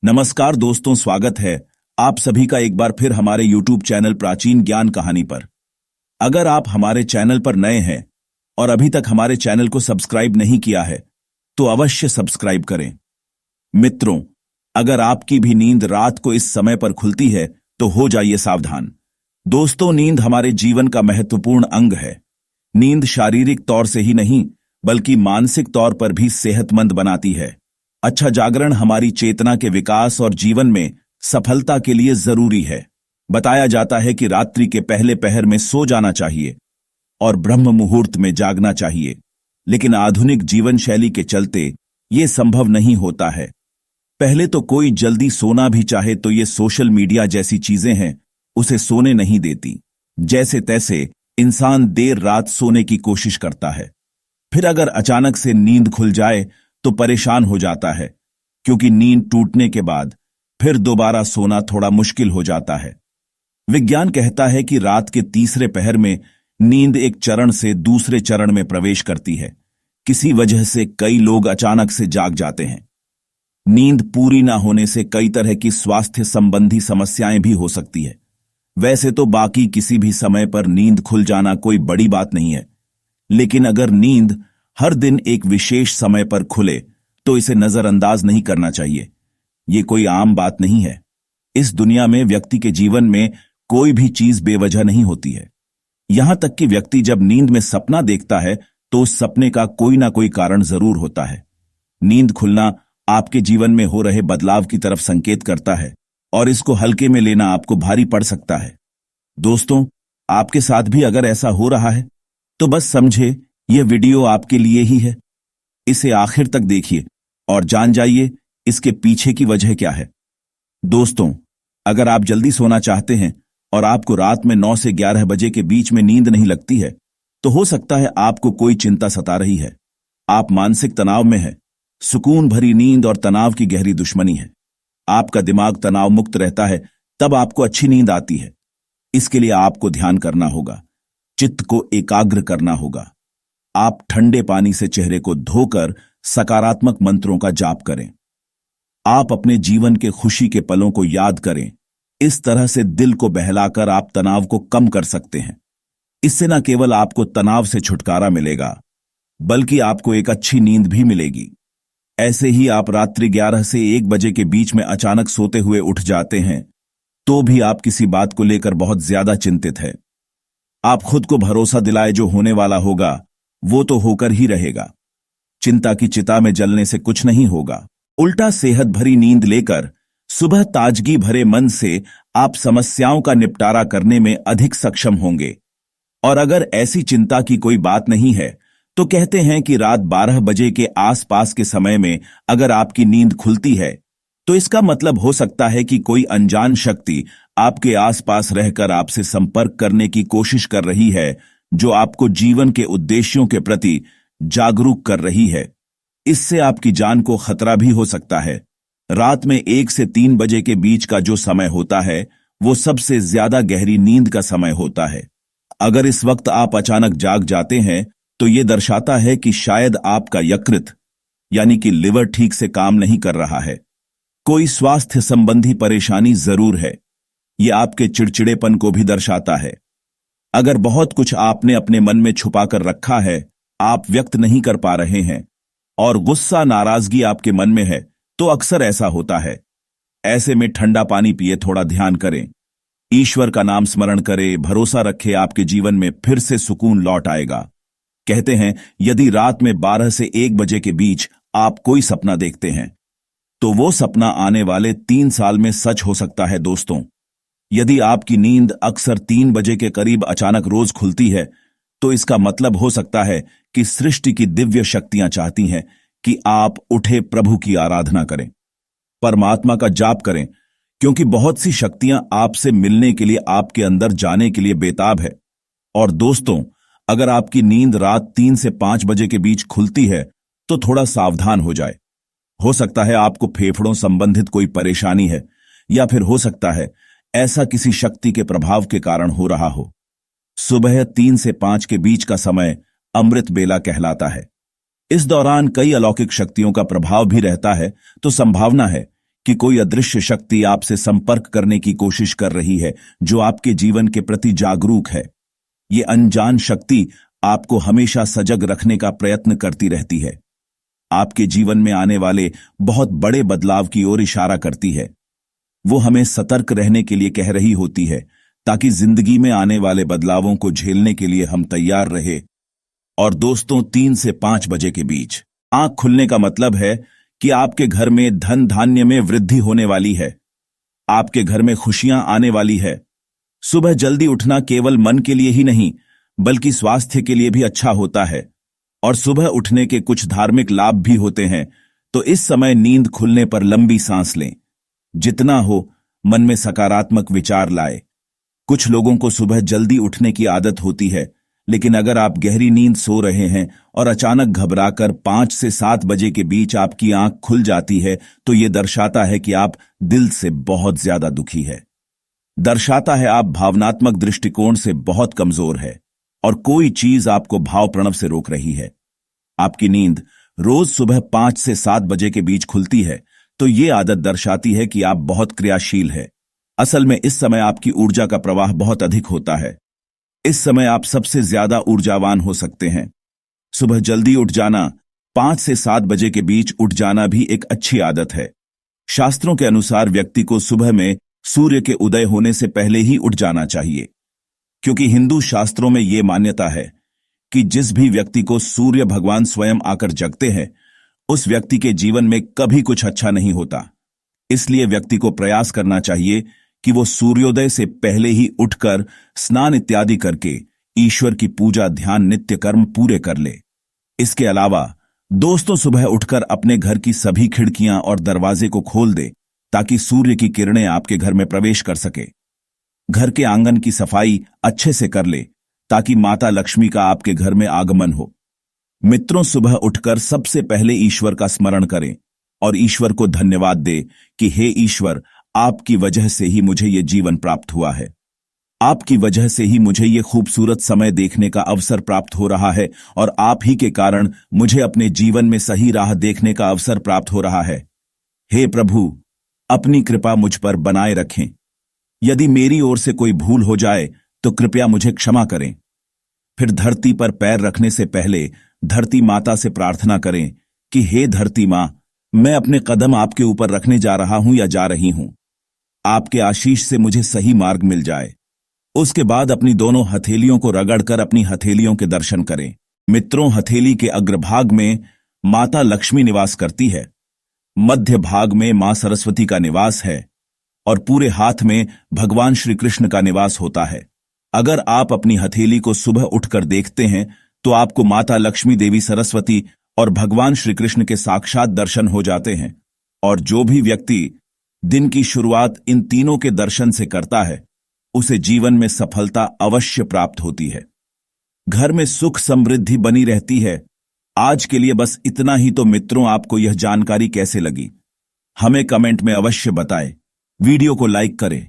नमस्कार दोस्तों, स्वागत है आप सभी का एक बार फिर हमारे YouTube चैनल प्राचीन ज्ञान कहानी पर। अगर आप हमारे चैनल पर नए हैं और अभी तक हमारे चैनल को सब्सक्राइब नहीं किया है तो अवश्य सब्सक्राइब करें। मित्रों, अगर आपकी भी नींद रात को इस समय पर खुलती है तो हो जाइए सावधान। दोस्तों, नींद हमारे जीवन का महत्वपूर्ण अंग है। नींद शारीरिक तौर से ही नहीं बल्कि मानसिक तौर पर भी सेहतमंद बनाती है। अच्छा जागरण हमारी चेतना के विकास और जीवन में सफलता के लिए जरूरी है। बताया जाता है कि रात्रि के पहले पहर में सो जाना चाहिए और ब्रह्म मुहूर्त में जागना चाहिए, लेकिन आधुनिक जीवन शैली के चलते ये संभव नहीं होता है। पहले तो कोई जल्दी सोना भी चाहे तो ये सोशल मीडिया जैसी चीजें हैं उसे सोने नहीं देती। जैसे तैसे इंसान देर रात सोने की कोशिश करता है, फिर अगर अचानक से नींद खुल जाए तो परेशान हो जाता है, क्योंकि नींद टूटने के बाद फिर दोबारा सोना थोड़ा मुश्किल हो जाता है। विज्ञान कहता है कि रात के तीसरे पहर में नींद एक चरण से दूसरे चरण में प्रवेश करती है। किसी वजह से कई लोग अचानक से जाग जाते हैं। नींद पूरी ना होने से कई तरह की स्वास्थ्य संबंधी समस्याएं भी हो सकती है। वैसे तो बाकी किसी भी समय पर नींद खुल जाना कोई बड़ी बात नहीं है, लेकिन अगर नींद हर दिन एक विशेष समय पर खुले तो इसे नजरअंदाज नहीं करना चाहिए। ये कोई आम बात नहीं है। इस दुनिया में व्यक्ति के जीवन में कोई भी चीज बेवजह नहीं होती है। यहां तक कि व्यक्ति जब नींद में सपना देखता है तो उस सपने का कोई ना कोई कारण जरूर होता है। नींद खुलना आपके जीवन में हो रहे बदलाव की तरफ संकेत करता है और इसको हल्के में लेना आपको भारी पड़ सकता है। दोस्तों, आपके साथ भी अगर ऐसा हो रहा है तो बस समझे यह वीडियो आपके लिए ही है। इसे आखिर तक देखिए और जान जाइए इसके पीछे की वजह क्या है। दोस्तों, अगर आप जल्दी सोना चाहते हैं और आपको रात में 9 से 11 बजे के बीच में नींद नहीं लगती है तो हो सकता है आपको कोई चिंता सता रही है। आप मानसिक तनाव में हैं। सुकून भरी नींद और तनाव की गहरी दुश्मनी है। आपका दिमाग तनाव मुक्त रहता है तब आपको अच्छी नींद आती है। इसके लिए आपको ध्यान करना होगा, चित्त को एकाग्र करना होगा। आप ठंडे पानी से चेहरे को धोकर सकारात्मक मंत्रों का जाप करें। आप अपने जीवन के खुशी के पलों को याद करें। इस तरह से दिल को बहलाकर आप तनाव को कम कर सकते हैं। इससे न केवल आपको तनाव से छुटकारा मिलेगा बल्कि आपको एक अच्छी नींद भी मिलेगी। ऐसे ही आप रात्रि 11 से 1 बजे के बीच में अचानक सोते हुए उठ जाते हैं तो भी आप किसी बात को लेकर बहुत ज्यादा चिंतित हैं। आप खुद को भरोसा दिलाए जो होने वाला होगा वो तो होकर ही रहेगा। चिंता की चिता में जलने से कुछ नहीं होगा। उल्टा सेहत भरी नींद लेकर सुबह ताजगी भरे मन से आप समस्याओं का निपटारा करने में अधिक सक्षम होंगे। और अगर ऐसी चिंता की कोई बात नहीं है तो कहते हैं कि रात 12 बजे के आसपास के समय में अगर आपकी नींद खुलती है तो इसका मतलब हो सकता है कि कोई अनजान शक्ति आपके आसपास रहकर आपसे संपर्क करने की कोशिश कर रही है, जो आपको जीवन के उद्देश्यों के प्रति जागरूक कर रही है। इससे आपकी जान को खतरा भी हो सकता है। रात में 1 से 3 बजे के बीच का जो समय होता है वो सबसे ज्यादा गहरी नींद का समय होता है। अगर इस वक्त आप अचानक जाग जाते हैं तो ये दर्शाता है कि शायद आपका यकृत यानी कि लिवर ठीक से काम नहीं कर रहा है। कोई स्वास्थ्य संबंधी परेशानी जरूर है। ये आपके चिड़चिड़ेपन को भी दर्शाता है। अगर बहुत कुछ आपने अपने मन में छुपा कर रखा है, आप व्यक्त नहीं कर पा रहे हैं और गुस्सा नाराजगी आपके मन में है तो अक्सर ऐसा होता है। ऐसे में ठंडा पानी पिए, थोड़ा ध्यान करें, ईश्वर का नाम स्मरण करें, भरोसा रखें, आपके जीवन में फिर से सुकून लौट आएगा। कहते हैं यदि रात में 12 से 1 बजे के बीच आप कोई सपना देखते हैं तो वो सपना आने वाले 3 साल में सच हो सकता है। दोस्तों, यदि आपकी नींद अक्सर 3 बजे के करीब अचानक रोज खुलती है तो इसका मतलब हो सकता है कि सृष्टि की दिव्य शक्तियां चाहती हैं कि आप उठे प्रभु की आराधना करें, परमात्मा का जाप करें, क्योंकि बहुत सी शक्तियां आपसे मिलने के लिए आपके अंदर जाने के लिए बेताब है। और दोस्तों, अगर आपकी नींद रात 3 से 5 बजे के बीच खुलती है तो थोड़ा सावधान हो जाए। हो सकता है आपको फेफड़ों संबंधित कोई परेशानी है या फिर हो सकता है ऐसा किसी शक्ति के प्रभाव के कारण हो रहा हो। सुबह 3 से 5 के बीच का समय अमृत बेला कहलाता है। इस दौरान कई अलौकिक शक्तियों का प्रभाव भी रहता है, तो संभावना है कि कोई अदृश्य शक्ति आपसे संपर्क करने की कोशिश कर रही है, जो आपके जीवन के प्रति जागरूक है। ये अनजान शक्ति आपको हमेशा सजग रखने का प्रयत्न करती रहती है, आपके जीवन में आने वाले बहुत बड़े बदलाव की ओर इशारा करती है। वो हमें सतर्क रहने के लिए कह रही होती है, ताकि जिंदगी में आने वाले बदलावों को झेलने के लिए हम तैयार रहे। और दोस्तों, 3 से 5 बजे के बीच आंख खुलने का मतलब है कि आपके घर में धन धान्य में वृद्धि होने वाली है, आपके घर में खुशियां आने वाली है। सुबह जल्दी उठना केवल मन के लिए ही नहीं, बल्कि स्वास्थ्य के लिए भी अच्छा होता है। और सुबह उठने के कुछ धार्मिक लाभ भी होते हैं। तो इस समय नींद खुलने पर लंबी सांस लें, जितना हो मन में सकारात्मक विचार लाए। कुछ लोगों को सुबह जल्दी उठने की आदत होती है, लेकिन अगर आप गहरी नींद सो रहे हैं और अचानक घबराकर 5 से 7 बजे के बीच आपकी आंख खुल जाती है, तो यह दर्शाता है कि आप दिल से बहुत ज्यादा दुखी है। दर्शाता है आप भावनात्मक दृष्टिकोण से बहुत कमजोर है और कोई चीज आपको भाव प्रणव से रोक रही है। आपकी नींद रोज सुबह 5 से 7 बजे के बीच खुलती है, तो ये आदत दर्शाती है कि आप बहुत क्रियाशील है। असल में इस समय आपकी ऊर्जा का प्रवाह बहुत अधिक होता है। इस समय आप सबसे ज्यादा ऊर्जावान हो सकते हैं। सुबह जल्दी उठ जाना, 5 से 7 बजे के बीच उठ जाना भी एक अच्छी आदत है। शास्त्रों के अनुसार व्यक्ति को सुबह में सूर्य के उदय होने से पहले ही उठ जाना चाहिए, क्योंकि हिंदू शास्त्रों में यह मान्यता है कि जिस भी व्यक्ति को सूर्य भगवान स्वयं आकर जगते हैं, उस व्यक्ति के जीवन में कभी कुछ अच्छा नहीं होता। इसलिए व्यक्ति को प्रयास करना चाहिए कि वो सूर्योदय से पहले ही उठकर स्नान इत्यादि करके ईश्वर की पूजा, ध्यान, नित्य कर्म पूरे कर ले। इसके अलावा दोस्तों, सुबह उठकर अपने घर की सभी खिड़कियां और दरवाजे को खोल दे, ताकि सूर्य की किरणें आपके घर में प्रवेश कर सके। घर के आंगन की सफाई अच्छे से कर ले, ताकि माता लक्ष्मी का आपके घर में आगमन हो। मित्रों, सुबह उठकर सबसे पहले ईश्वर का स्मरण करें और ईश्वर को धन्यवाद दे कि हे ईश्वर, आपकी वजह से ही मुझे ये जीवन प्राप्त हुआ है। आपकी वजह से ही मुझे ये खूबसूरत समय देखने का अवसर प्राप्त हो रहा है और आप ही के कारण मुझे अपने जीवन में सही राह देखने का अवसर प्राप्त हो रहा है। हे प्रभु, अपनी कृपा मुझ पर बनाए रखें। यदि मेरी ओर से कोई भूल हो जाए तो कृपया मुझे क्षमा करें। फिर धरती पर पैर रखने से पहले धरती माता से प्रार्थना करें कि हे धरती मां, मैं अपने कदम आपके ऊपर रखने जा रहा हूं या जा रही हूं। आपके आशीष से मुझे सही मार्ग मिल जाए। उसके बाद अपनी दोनों हथेलियों को रगड़कर अपनी हथेलियों के दर्शन करें। मित्रों, हथेली के अग्रभाग में माता लक्ष्मी निवास करती है, मध्य भाग में मां सरस्वती का निवास है और पूरे हाथ में भगवान श्री कृष्ण का निवास होता है। अगर आप अपनी हथेली को सुबह उठकर देखते हैं तो आपको माता लक्ष्मी, देवी सरस्वती और भगवान श्री कृष्ण के साक्षात दर्शन हो जाते हैं। और जो भी व्यक्ति दिन की शुरुआत इन तीनों के दर्शन से करता है, उसे जीवन में सफलता अवश्य प्राप्त होती है। घर में सुख समृद्धि बनी रहती है। आज के लिए बस इतना ही। तो मित्रों, आपको यह जानकारी कैसे लगी, हमें कमेंट में अवश्य बताएं। वीडियो को लाइक करें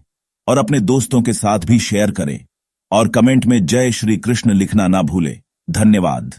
और अपने दोस्तों के साथ भी शेयर करें और कमेंट में जय श्री कृष्ण लिखना ना भूलें। धन्यवाद।